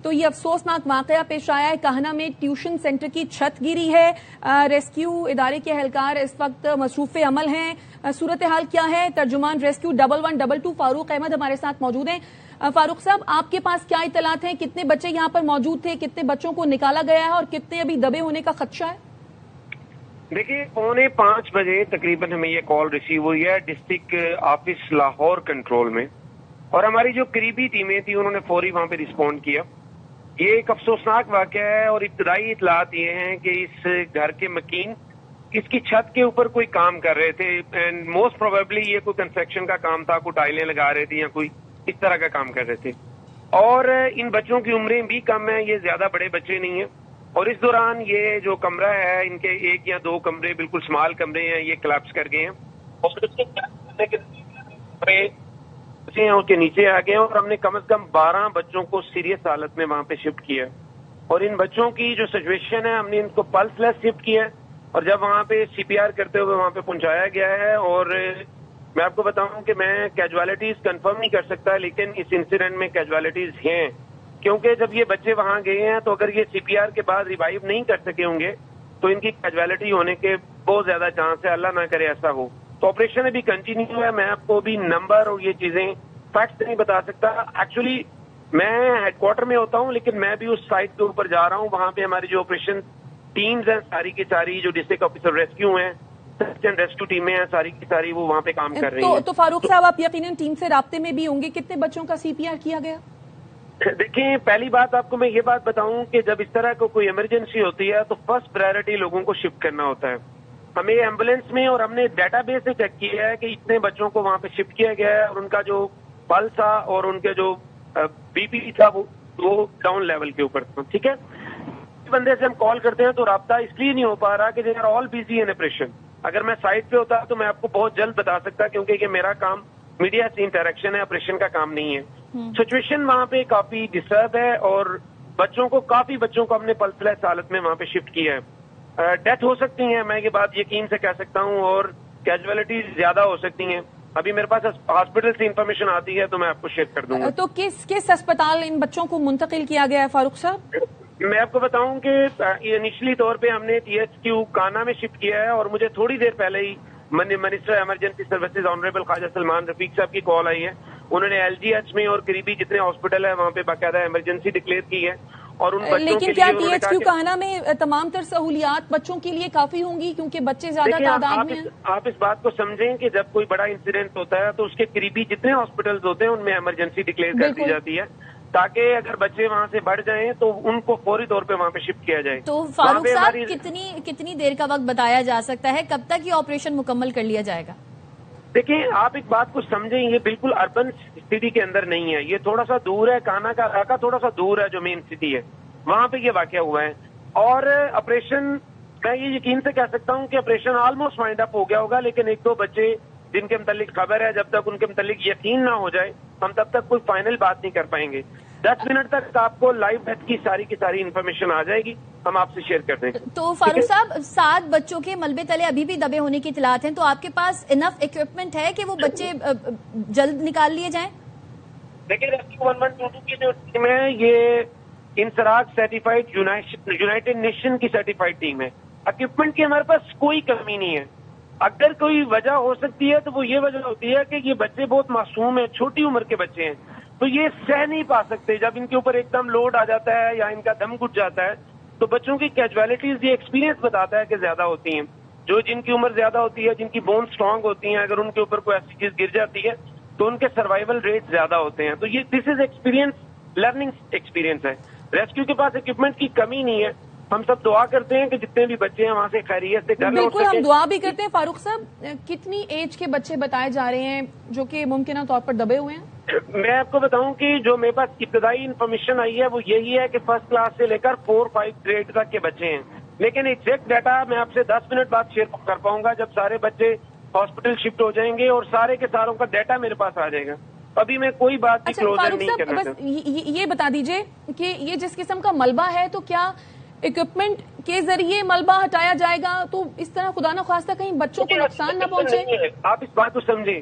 تو یہ افسوسناک واقعہ پیش آیا ہے کہنا میں ٹیوشن سینٹر کی چھت گری ہے. ریسکیو ادارے کے اہلکار اس وقت مصروف عمل ہیں. صورتحال کیا ہے؟ ترجمان ریسکیو 1112 فاروق احمد ہمارے ساتھ موجود ہیں. فاروق صاحب، آپ کے پاس کیا اطلاعات ہیں؟ کتنے بچے یہاں پر موجود تھے؟ کتنے بچوں کو نکالا گیا ہے اور کتنے ابھی دبے ہونے کا خدشہ ہے؟ دیکھیے 4:45 بجے تقریباً ہمیں یہ کال ریسیو ہوئی ہے ڈسٹرکٹ آفس لاہور کنٹرول میں، اور ہماری جو قریبی ٹیمیں تھیں انہوں نے فوری وہاں پہ رسپونڈ کیا. یہ ایک افسوسناک واقعہ ہے اور ابتدائی اطلاعات یہ ہیں کہ اس گھر کے مکین اس کی چھت کے اوپر کوئی کام کر رہے تھے، اینڈ موسٹ پروبیبلی یہ کوئی کنسٹرکشن کا کام تھا، کوئی ٹائلیں لگا رہے تھے یا کوئی اس طرح کا کام کر رہے تھے. اور ان بچوں کی عمریں بھی کم ہیں، یہ زیادہ بڑے بچے نہیں ہیں. اور اس دوران یہ جو کمرہ ہے، ان کے 1 یا 2 کمرے بالکل سمال کمرے ہیں، یہ کلیپس کر گئے ہیں اور اس کے نیچے آ گئے ہیں، اور ہم نے کم از کم 12 بچوں کو سیریس حالت میں وہاں پہ شفٹ کیا. اور ان بچوں کی جو سچویشن ہے، ہم نے ان کو پلس لیس شفٹ کیا ہے اور جب وہاں پہ CPR کرتے ہوئے وہاں پہ پہنچایا گیا ہے. اور میں آپ کو بتاؤں کہ میں کیجوالٹیز کنفرم نہیں کر سکتا، لیکن اس انسیڈنٹ میں کیجوالٹیز ہیں، کیونکہ جب یہ بچے وہاں گئے ہیں تو اگر یہ CPR کے بعد ریوائیو نہیں کر سکے ہوں گے تو ان کی کیجوالٹی ہونے کے بہت زیادہ چانس ہے، اللہ نہ کرے ایسا ہو. تو آپریشن ابھی کنٹینیو ہے. میں آپ کو ابھی نمبر اور یہ چیزیں فیکٹس نہیں بتا سکتا. ایکچولی میں ہیڈ کوارٹر میں ہوتا ہوں، لیکن میں بھی اس سائٹ کے اوپر جا رہا ہوں. وہاں پہ ہماری جو آپریشن ٹیمز ہیں ساری کی ساری، جو ڈسٹرکٹ آفیسر ریسکیو ہیں، سرچ اینڈ ریسکیو ٹیمیں ہیں ساری کی ساری، وہ وہاں پہ کام کر رہی ہیں. تو فاروق صاحب، آپ یقیناً ٹیم سے رابطے میں بھی ہوں گے. کتنے بچوں کا CPR کیا گیا؟ دیکھیں، پہلی بات آپ کو میں یہ بات بتاؤں کہ جب اس طرح کو کوئی ایمرجنسی ہوتی ہے تو فرسٹ پرائرٹی لوگوں کو شفٹ کرنا ہوتا ہے. ہمیں ایمبولینس میں اور ہم نے ڈیٹا بیس سے چیک کیا ہے کہ اتنے بچوں کو وہاں پہ شفٹ کیا گیا ہے، اور ان کا جو پلس تھا اور ان کے جو BP تھا وہ ڈاؤن لیول کے اوپر تھا. ٹھیک ہے، اس بندے سے ہم کال کرتے ہیں تو رابطہ اس لیے نہیں ہو پا رہا کہ they are all busy in operation. اگر میں سائٹ پہ ہوتا تو میں آپ کو بہت جلد بتا سکتا، کیونکہ یہ میرا کام میڈیا سے انٹریکشن ہے، آپریشن کا کام نہیں ہے. سچویشن وہاں پہ کافی ڈسٹرب ہے اور کافی بچوں کو ہم نے پلس لیس حالت میں وہاں پہ شفٹ کیا ہے. ڈیتھ ہو سکتی ہیں، میں یہ بات یقین سے کہہ سکتا ہوں، اور کیجوالٹیز زیادہ ہو سکتی ہیں. ابھی میرے پاس ہاسپٹل سے انفارمیشن آتی ہے تو میں آپ کو شیئر کر دوں گا. تو کس اسپتال ان بچوں کو منتقل کیا گیا ہے فاروق صاحب؟ میں آپ کو بتاؤں کہ انیشلی طور پہ ہم نے THQ کانا میں شفٹ کیا ہے، اور مجھے تھوڑی دیر پہلے ہی منسٹر ایمرجنسی سروسز آنریبل خواجہ سلمان رفیق صاحب کی کال آئی ہے. انہوں نے LGH میں اور قریبی جتنے ہاسپٹل ہے وہاں پہ باقاعدہ ایمرجنسی ڈکلیئر کی ہے. اور ان بچوں لیکن کیا THQ کانا میں تمام تر سہولیات بچوں کے لیے کافی ہوں گی، کیونکہ بچے زیادہ تعداد میں ہیں؟ آپ اس بات کو سمجھیں کہ جب کوئی بڑا انسیڈنٹ ہوتا ہے تو اس کے قریبی جتنے ہاسپٹلز ہوتے ہیں ان میں ایمرجنسی ڈکلیئر کر دی جاتی ہے، تاکہ اگر بچے وہاں سے بڑھ جائیں تو ان کو فوری طور پہ وہاں پہ شفٹ کیا جائے. تو فاروق صاحب، کتنی دیر کا وقت بتایا جا سکتا ہے؟ کب تک یہ آپریشن مکمل کر لیا جائے گا؟ دیکھیں، آپ ایک بات کو سمجھیں، یہ بالکل اربن سٹی کے اندر نہیں ہے، یہ تھوڑا سا دور ہے. کانا کا علاقہ تھوڑا سا دور ہے جو مین سٹی ہے، وہاں پہ یہ واقعہ ہوا ہے. اور آپریشن میں یہ یقین سے کہہ سکتا ہوں کہ آپریشن آلموسٹ وائنڈ اپ ہو گیا ہوگا، لیکن 1-2 بچے جن کے متعلق خبر ہے، جب تک ان کے متعلق یقین نہ ہو جائے ہم تب تک کوئی فائنل بات نہیں کر پائیں گے. 10 منٹ تک آپ کو لائیو ڈیتھ کی ساری انفارمیشن آ جائے گی، ہم آپ سے شیئر کر دیں گے. تو فاروق صاحب، 7 بچوں کے ملبے تلے ابھی بھی دبے ہونے کی اطلاعات ہیں، تو آپ کے پاس انف اکوپمنٹ ہے کہ وہ بچے جلد نکال لیے جائیں؟ دیکھیں، ریسکیو 1122 کی جو ٹیم ہے یہ انسراغ سرٹیفائڈ یونائٹڈ نیشن کی سرٹیفائڈ ٹیم ہے. اکوپمنٹ کی ہمارے پاس کوئی کمی نہیں ہے. اگر کوئی وجہ ہو سکتی ہے تو وہ یہ وجہ ہوتی ہے کہ یہ بچے بہت معصوم ہیں، چھوٹی عمر کے بچے ہیں، تو یہ سہ نہیں پا سکتے. جب ان کے اوپر ایک دم لوڈ آ جاتا ہے یا ان کا دم گھٹ جاتا ہے تو بچوں کی کیجوالٹیز، یہ ایکسپیرینس بتاتا ہے کہ زیادہ ہوتی ہیں. جن کی عمر زیادہ ہوتی ہے، جن کی بون سٹرانگ ہوتی ہیں، اگر ان کے اوپر کوئی ایسی چیز گر جاتی ہے تو ان کے سروائیول ریٹ زیادہ ہوتے ہیں. تو یہ دس از ایکسپیرینس، لرننگ ایکسپیرینس ہے. ریسکیو کے پاس اکوپمنٹ کی کمی نہیں ہے. ہم سب دعا کرتے ہیں کہ جتنے بھی بچے ہیں وہاں سے خیریت سے گھر لوٹ سکیں. بالکل، ہم دعا بھی کرتے ہیں. فاروق صاحب، کتنی ایج کے بچے بتائے جا رہے ہیں جو کہ ممکنہ طور پر دبے ہوئے ہیں؟ میں آپ کو بتاؤں کہ جو میرے پاس ابتدائی انفارمیشن آئی ہے وہ یہی ہے کہ فرسٹ کلاس سے لے کر 4-5 گریڈ تک کے بچے ہیں، لیکن ایگزیکٹ ڈیٹا میں آپ سے 10 منٹ بعد شیئر کر پاؤں گا جب سارے بچے ہاسپٹل شفٹ ہو جائیں گے اور سارے کے ساروں کا ڈیٹا میرے پاس آ جائے گا. ابھی میں کوئی بات بھی کلوزر نہیں کرنا چاہتا. یہ بتا دیجئے کہ یہ جس قسم کا ملبہ ہے تو کیا اکوپمنٹ کے ذریعے ملبہ ہٹایا جائے گا؟ تو اس طرح خدا نخواستہ کہیں بچوں کو نقصان نہ پہنچے. آپ اس بات کو سمجھیں